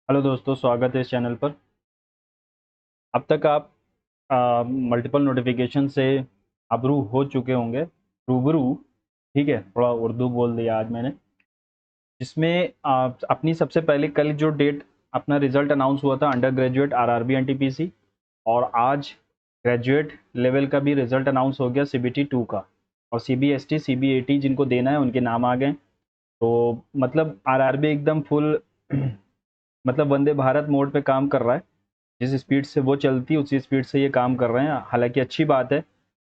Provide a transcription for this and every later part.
Hello दोस्तों, स्वागत है इस चैनल पर। अब तक आप मल्टीपल नोटिफिकेशन से अबरू हो चुके होंगे, रूबरू। ठीक है, थोड़ा उर्दू बोल दिया आज मैंने। जिसमें अपनी सबसे पहले कल जो डेट अपना रिजल्ट अनाउंस हुआ था अंडर ग्रेजुएट आरआरबी एनटीपीसी, और आज ग्रेजुएट लेवल का भी रिजल्ट अनाउंस हो गया सीबीटी 2 का। और सीबीएसटी सीबीएटी जिनको देना है उनके नाम आ गए। तो मतलब आरआरबी एकदम फुल मतलब वंदे भारत मोड पे काम कर रहा है। जिस स्पीड से वो चलती है उसी स्पीड से ये काम कर रहे हैं। हालांकि अच्छी बात है,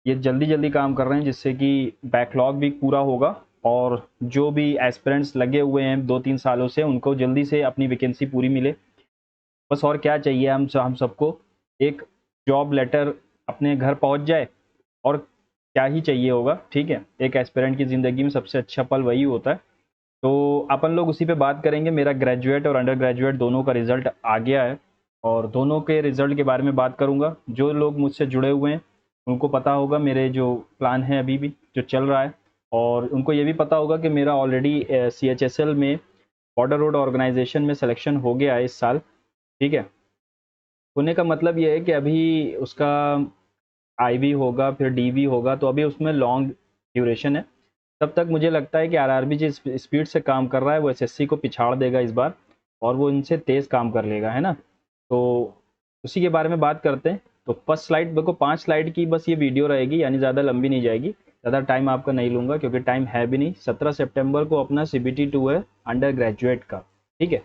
ये जल्दी जल्दी काम कर रहे हैं जिससे कि बैकलॉग भी पूरा होगा। और जो भी एस्पिरेंट्स लगे हुए हैं 2-3 सालों से उनको जल्दी से अपनी वैकेंसी पूरी मिले। बस और क्या चाहिए, हम सबको एक जॉब लेटर अपने घर पहुंच जाए, और क्या ही चाहिए होगा। ठीक है, एक एस्पिरेंट की ज़िंदगी में सबसे अच्छा पल वही होता है। तो अपन लोग उसी पे बात करेंगे। मेरा ग्रेजुएट और अंडर ग्रेजुएट दोनों का रिजल्ट आ गया है, और दोनों के रिजल्ट के बारे में बात करूंगा। जो लोग मुझसे जुड़े हुए हैं उनको पता होगा मेरे जो प्लान है अभी भी जो चल रहा है। और उनको ये भी पता होगा कि मेरा ऑलरेडी CHSL में बॉर्डर रोड ऑर्गेनाइजेशन में सिलेक्शन हो गया है इस साल। ठीक है, होने का मतलब ये है कि अभी उसका IB होगा, फिर DV होगा, तो अभी उसमें लॉन्ग ड्यूरेशन है। तब तक मुझे लगता है कि आरआरबी जिस स्पीड से काम कर रहा है वो एसएससी को पिछाड़ देगा इस बार, और वो इनसे तेज़ काम कर लेगा, है ना। तो उसी के बारे में बात करते हैं। तो फर्स्ट स्लाइड, देखो 5 स्लाइड की बस ये वीडियो रहेगी, यानी ज़्यादा लंबी नहीं जाएगी। ज़्यादा टाइम आपका नहीं लूँगा क्योंकि टाइम है भी नहीं। 17 सितंबर को अपना CBT 2 है अंडर ग्रेजुएट का। ठीक है,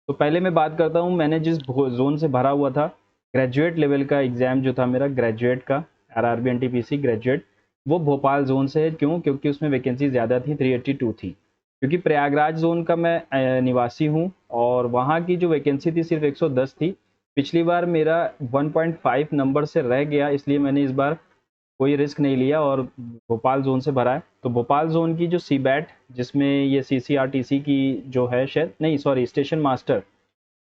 तो पहले मैं बात करता हूँ मैंने जिस जोन से भरा हुआ था ग्रेजुएट लेवल का एग्ज़ाम जो था मेरा ग्रेजुएट का, आरआरबी एनटीपीसी ग्रेजुएट, वो भोपाल जोन से है। क्यों? क्योंकि उसमें वैकेंसी ज़्यादा थी, 382 थी। क्योंकि प्रयागराज जोन का मैं निवासी हूँ, और वहाँ की जो वैकेंसी थी सिर्फ 110 थी। पिछली बार मेरा 1.5 नंबर से रह गया, इसलिए मैंने इस बार कोई रिस्क नहीं लिया और भोपाल जोन से भरा है। तो भोपाल जोन की जो सीबैट, जिसमें ये CCRTC की जो है, शायद नहीं, सॉरी, स्टेशन मास्टर।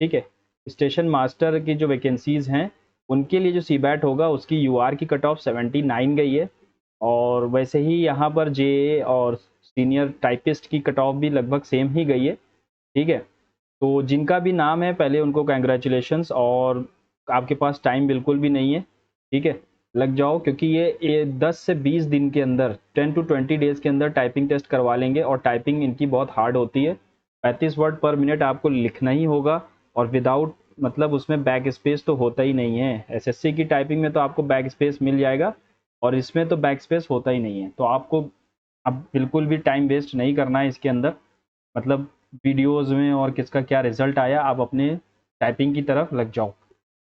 ठीक है, स्टेशन मास्टर की जो वैकेंसीज हैं उनके लिए जो सीबैट होगा उसकी यूआर की कट ऑफ 79 गई है। और वैसे ही यहाँ पर जे और सीनियर टाइपिस्ट की कट ऑफ भी लगभग सेम ही गई है। ठीक है, तो जिनका भी नाम है पहले उनको कंग्रेचुलेशंस, और आपके पास टाइम बिल्कुल भी नहीं है। ठीक है, लग जाओ, क्योंकि ये 10 से 20 दिन के अंदर, 10 to 20 डेज के अंदर टाइपिंग टेस्ट करवा लेंगे। और टाइपिंग इनकी बहुत हार्ड होती है, 35 वर्ड पर मिनट आपको लिखना ही होगा। और विदाउट, मतलब उसमें बैक स्पेस तो होता ही नहीं है। एसएससी की टाइपिंग में तो आपको बैक स्पेस मिल जाएगा, और इसमें तो बैक स्पेस होता ही नहीं है। तो आपको अब बिल्कुल भी टाइम वेस्ट नहीं करना है इसके अंदर, मतलब वीडियोस में और किसका क्या रिजल्ट आया, आप अपने टाइपिंग की तरफ लग जाओ।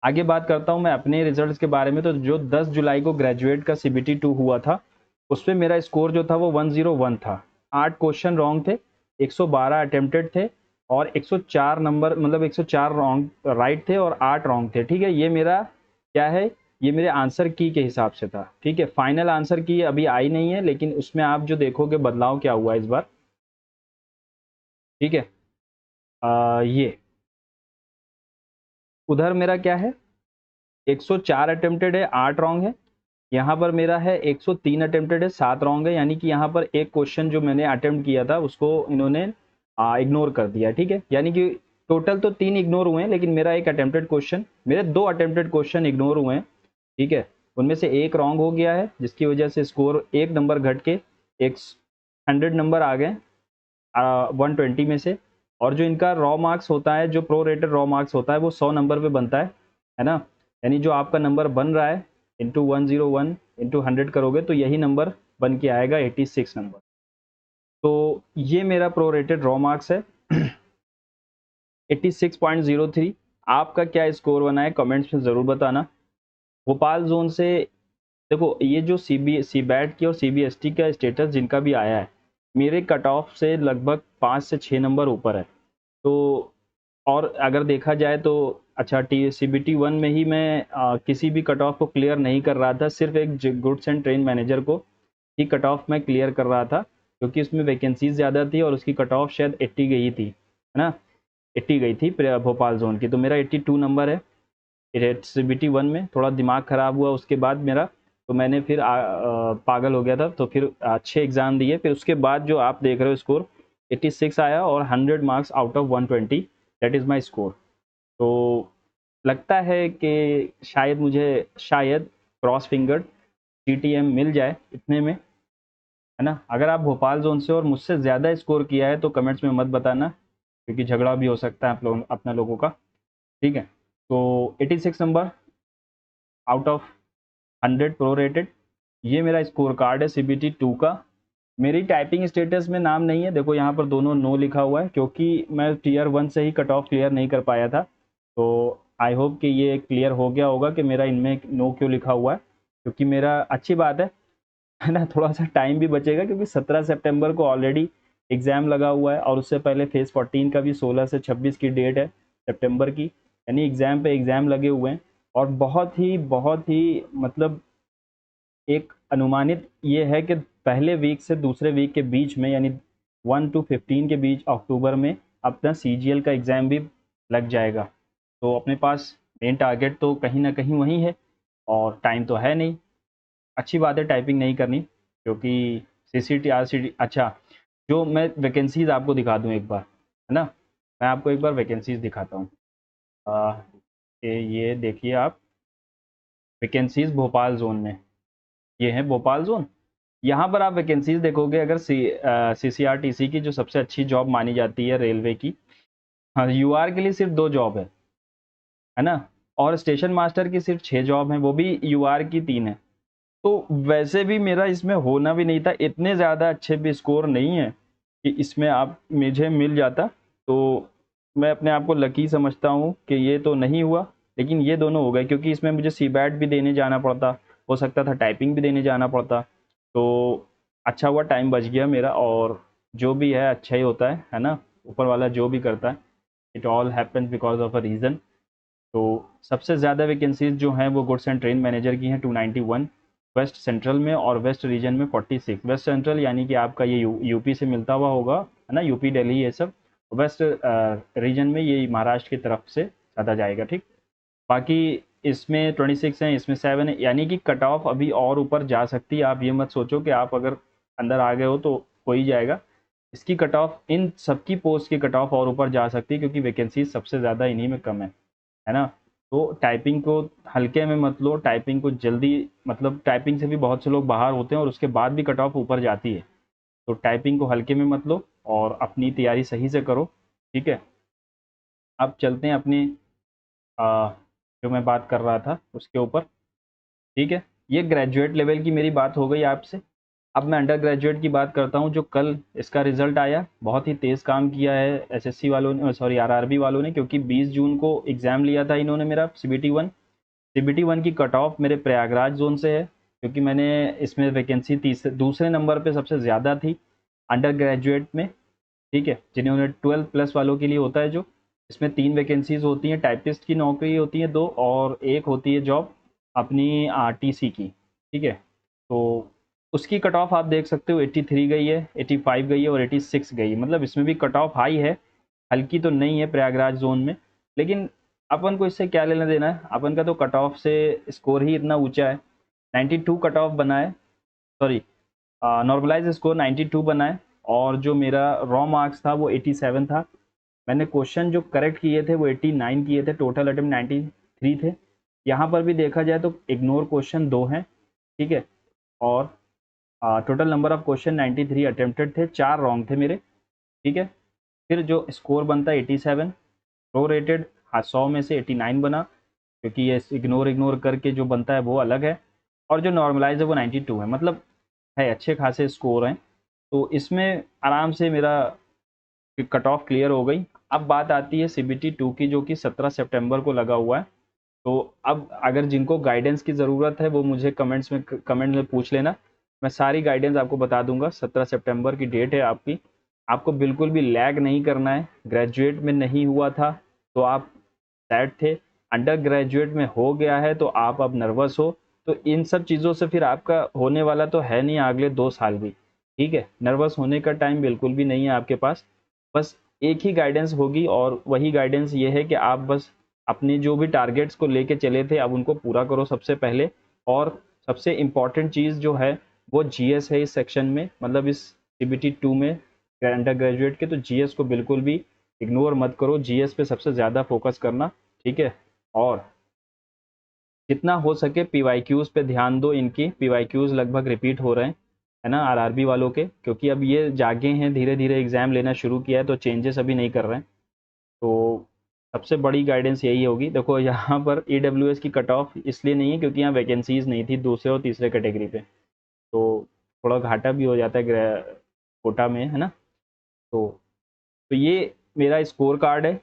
आगे बात करता हूँ मैं अपने रिजल्ट्स के बारे में। तो जो 10 जुलाई को ग्रेजुएट का CBT 2 हुआ था, उसमें मेरा स्कोर जो था वो 101 था। 8 क्वेश्चन रॉन्ग थे, 112 अटेम्प्टेड थे, और 104 नंबर, मतलब 104 रॉन्ग राइट थे और 8 रॉन्ग थे। ठीक है, ये मेरा क्या है, ये मेरे आंसर की के हिसाब से था। ठीक है, फाइनल आंसर की अभी आई नहीं है, लेकिन उसमें आप जो देखोगे बदलाव क्या हुआ इस बार। ठीक है, ये उधर मेरा क्या है, 104 अटेम्प्टेड है, 8 रॉन्ग है। यहाँ पर मेरा है 103 अटेम्प्टेड है, 7 रॉन्ग है। यानी कि यहाँ पर एक क्वेश्चन जो मैंने अटेम्प्ट किया था उसको इन्होंने इग्नोर कर दिया। ठीक है, यानी कि टोटल तो 3 इग्नोर हुए हैं, लेकिन मेरा एक अटेम्प्टेड क्वेश्चन, मेरे 2 अटेम्प्टेड क्वेश्चन इग्नोर हुए हैं। ठीक है, उनमें से एक रॉन्ग हो गया है, जिसकी वजह से स्कोर एक नंबर घट के एक 100 नंबर आ गए 120 में से। और जो इनका रॉ मार्क्स होता है, जो प्रो रेटेड रॉ मार्क्स होता है, वो 100 नंबर पे बनता है ना। यानी जो आपका नंबर बन रहा है इंटू 101 इंटू 100 करोगे तो यही नंबर बन के आएगा 86 नंबर। तो ये मेरा प्रो रेटेड रॉ मार्क्स है 86.03। आपका क्या स्कोर बना है कमेंट्स में ज़रूर बताना। भोपाल जोन से देखो, ये जो सीबैट की और CBST का स्टेटस जिनका भी आया है, मेरे कट ऑफ से लगभग 5 से 6 नंबर ऊपर है। तो और अगर देखा जाए तो अच्छा, CBT 1 में ही मैं किसी भी कट ऑफ को क्लियर नहीं कर रहा था, सिर्फ एक गुड्स एंड ट्रेन मैनेजर को ही कट ऑफ मैं क्लियर कर रहा था, क्योंकि उसमें वैकेंसीज ज़्यादा थी और उसकी कट ऑफ शायद 80 गई थी, है ना। 80 गई थी भोपाल जोन की, तो मेरा 82 नंबर है। CBT 1 में थोड़ा दिमाग ख़राब हुआ उसके बाद मेरा, तो मैंने फिर पागल हो गया था, तो फिर अच्छे एग्ज़ाम दिए। फिर उसके बाद जो आप देख रहे हो स्कोर 86 आया, और 100 marks out of 120, that is my score. तो लगता है कि शायद क्रॉस फिंगर्ड TTM मिल जाए इतने में, है ना। अगर आप भोपाल जोन से और मुझसे ज़्यादा स्कोर किया है तो कमेंट्स में मत बताना, क्योंकि झगड़ा भी हो सकता है आप लोग अपने लोगों का, ठीक है। तो 86 number out of 100 pro rated, ये मेरा स्कोर कार्ड है CBT 2 का। मेरी टाइपिंग स्टेटस में नाम नहीं है, देखो यहाँ पर दोनों नो लिखा हुआ है, क्योंकि मैं टीयर 1 से ही कट ऑफ क्लियर नहीं कर पाया था। तो आई होप कि ये क्लियर हो गया होगा कि मेरा इनमें नो क्यों लिखा हुआ है, क्योंकि मेरा अच्छी बात है ना, थोड़ा सा टाइम भी बचेगा, क्योंकि 17 सितंबर को ऑलरेडी एग्ज़ाम लगा हुआ है, और उससे पहले फेज़ 14 का भी 16 से 26 की डेट है सितंबर की, यानी एग्ज़ाम पे एग्ज़ाम लगे हुए हैं। और बहुत ही मतलब एक अनुमानित ये है कि पहले वीक से दूसरे वीक के बीच में, यानी 1 to 15 के बीच अक्टूबर में अपना CGL का एग्ज़ाम भी लग जाएगा। तो अपने पास मेन टारगेट तो कहीं ना कहीं वही है, और टाइम तो है नहीं। अच्छी बात है टाइपिंग नहीं करनी, क्योंकि CCT RCT अच्छा, जो मैं वैकेंसीज़ आपको दिखा दूँ एक बार, है ना। मैं आपको एक बार वैकेंसीज़ दिखाता हूँ। ये देखिए आप, वैकेंसीज़ भोपाल जोन में, ये है भोपाल जोन। यहाँ पर आप वैकेंसीज देखोगे, अगर CCRTC की जो सबसे अच्छी जॉब मानी जाती है रेलवे की, हाँ, UR के लिए सिर्फ 2 जॉब है ना। और स्टेशन मास्टर की सिर्फ 6 जॉब हैं, वो भी UR की 3 है। तो वैसे भी मेरा इसमें होना भी नहीं था, इतने ज़्यादा अच्छे भी स्कोर नहीं है कि इसमें आप मुझे मिल जाता। तो मैं अपने आप को लकी समझता हूँ कि ये तो नहीं हुआ, लेकिन ये दोनों हो गए, क्योंकि इसमें मुझे CBAT भी देने जाना पड़ता, हो सकता था टाइपिंग भी देने जाना पड़ता। तो अच्छा हुआ टाइम बच गया मेरा, और जो भी है अच्छा ही होता है ना। ऊपर वाला जो भी करता है, it all happens because of a reason. तो सबसे ज़्यादा वैकेंसीज जो हैं वो गुड्स एंड ट्रेन मैनेजर की हैं 291 वेस्ट सेंट्रल में, और वेस्ट रीजन में 46। वेस्ट सेंट्रल यानी कि आपका ये यूपी से मिलता हुआ होगा, है ना, यूपी दिल्ली ये सब। वेस्ट रीजन में ये महाराष्ट्र की तरफ से ज़्यादा जाएगा, ठीक। बाकी इसमें 26 हैं, इसमें 7 है, यानी कि कट ऑफ अभी और ऊपर जा सकती है। आप ये मत सोचो कि आप अगर अंदर आ गए हो तो हो ही जाएगा। इसकी कट ऑफ, इन सबकी पोस्ट की कट ऑफ और ऊपर जा सकती है, क्योंकि वैकेंसी सबसे ज़्यादा इन्हीं में कम है ना। तो टाइपिंग को हल्के में मत लो, टाइपिंग को जल्दी, मतलब टाइपिंग से भी बहुत से लोग बाहर होते हैं और उसके बाद भी कट ऑफ ऊपर जाती है। तो टाइपिंग को हल्के में मत लो और अपनी तैयारी सही से करो, ठीक है। अब चलते हैं अपनी आ, जो मैं बात कर रहा था उसके ऊपर, ठीक है। ये ग्रेजुएट लेवल की मेरी बात हो गई आपसे। अब मैं अंडर ग्रेजुएट की बात करता हूँ। जो कल इसका रिजल्ट आया, बहुत ही तेज़ काम किया है SSC वालों ने, सॉरी RRB वालों ने, क्योंकि 20 जून को एग्ज़ाम लिया था इन्होंने मेरा CBT 1 की कट ऑफ मेरे प्रयागराज जोन से है, क्योंकि मैंने इसमें वैकेंसी दूसरे नंबर पे सबसे ज़्यादा थी अंडर ग्रेजुएट में, ठीक है। जिन्होंने 12 प्लस वालों के लिए होता है जो, इसमें 3 वैकेंसीज होती हैं, टाइपिस्ट की नौकरी होती है 2, और एक होती है जॉब अपनी TC की, ठीक है। तो उसकी कट ऑफ आप देख सकते हो, 83 गई है, 85 गई है और 86 गई है, मतलब इसमें भी कट ऑफ हाई है, हल्की तो नहीं है प्रयागराज जोन में। लेकिन अपन को इससे क्या लेना देना है, अपन का तो कट ऑफ से स्कोर ही इतना ऊंचा है। 92 कट ऑफ बना है, सॉरी नॉर्मलाइज स्कोर 92 बना है, और जो मेरा रॉ मार्क्स था वो 87 था। मैंने क्वेश्चन जो करेक्ट किए थे वो 89 किए थे, टोटल अटेम्प्ट 93 थे। यहाँ पर भी देखा जाए तो इग्नोर क्वेश्चन 2 हैं, ठीक है। और total number of question 93 attempted थे, 4 रॉन्ग थे मेरे, ठीक है। फिर जो स्कोर बनता है 87 प्रो रेटेड, हाँ 100 में से 89 बना, क्योंकि ये इग्नोर करके जो बनता है वो अलग है, और जो नॉर्मलाइज है वो 92 है, मतलब है अच्छे खासे स्कोर हैं। तो इसमें आराम से मेरा कट ऑफ क्लियर हो गई। अब बात आती है CBT 2 की, जो कि 17 सितंबर को लगा हुआ है। तो अब अगर जिनको गाइडेंस की ज़रूरत है वो मुझे कमेंट में पूछ लेना, मैं सारी गाइडेंस आपको बता दूंगा। 17 सितंबर की डेट है आपकी, आपको बिल्कुल भी लैग नहीं करना है। ग्रेजुएट में नहीं हुआ था तो आप सैड थे, अंडर ग्रेजुएट में हो गया है तो आप अब नर्वस हो। तो इन सब चीज़ों से फिर आपका होने वाला तो है नहीं अगले 2 साल भी, ठीक है। नर्वस होने का टाइम बिल्कुल भी नहीं है आपके पास। बस एक ही गाइडेंस होगी, और वही गाइडेंस ये है कि आप बस अपने जो भी टारगेट्स को लेके चले थे अब उनको पूरा करो सबसे पहले। और सबसे इम्पॉर्टेंट चीज़ जो है वो GS है इस सेक्शन में, मतलब इस CBT 2 में अंडर ग्रेजुएट के। तो GS को बिल्कुल भी इग्नोर मत करो, GS पे सबसे ज़्यादा फोकस करना। ठीक है। और जितना हो सके पीवाईक्यूज़ पे ध्यान दो, इनकी पीवाईक्यूज़ लगभग रिपीट हो रहे हैं, है ना, आरआरबी वालों के, क्योंकि अब ये जागे हैं, धीरे धीरे एग्ज़ाम लेना शुरू किया है, तो चेंजेस अभी नहीं कर रहे हैं। तो सबसे बड़ी गाइडेंस यही होगी। देखो यहाँ पर ईडब्ल्यूएस की कट ऑफ इसलिए नहीं है क्योंकि यहाँ वैकेंसीज़ नहीं थी दूसरे और तीसरे कैटेगरी पे, तो थोड़ा घाटा भी हो जाता है कोटा में, है ना। तो ये मेरा स्कोर कार्ड है,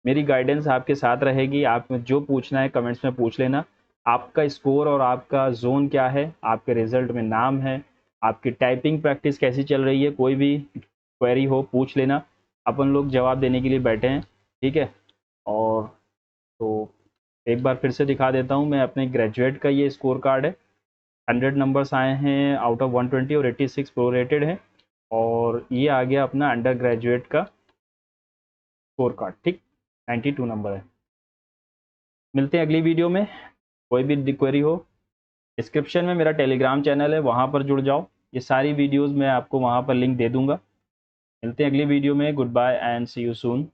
मेरी गाइडेंस आपके साथ रहेगी। आप में जो पूछना है कमेंट्स में पूछ लेना। आपका स्कोर और आपका जोन क्या है, आपके रिजल्ट में नाम है, आपकी टाइपिंग प्रैक्टिस कैसी चल रही है, कोई भी क्वेरी हो पूछ लेना, अपन लोग जवाब देने के लिए बैठे हैं, ठीक है। और तो एक बार फिर से दिखा देता हूँ, मैं अपने ग्रेजुएट का ये स्कोर कार्ड है। 100 नंबर्स आए हैं आउट ऑफ 120 और 86 प्रोरेटेड है। और ये आ गया अपना अंडर ग्रेजुएट का स्कोर कार्ड, ठीक, 92 नंबर है। मिलते हैं अगली वीडियो में। कोई भी क्वेरी हो, डिस्क्रिप्शन में मेरा टेलीग्राम चैनल है, वहाँ पर जुड़ जाओ, ये सारी वीडियोस मैं आपको वहाँ पर लिंक दे दूँगा। मिलते हैं अगली वीडियो में। Goodbye and see you soon.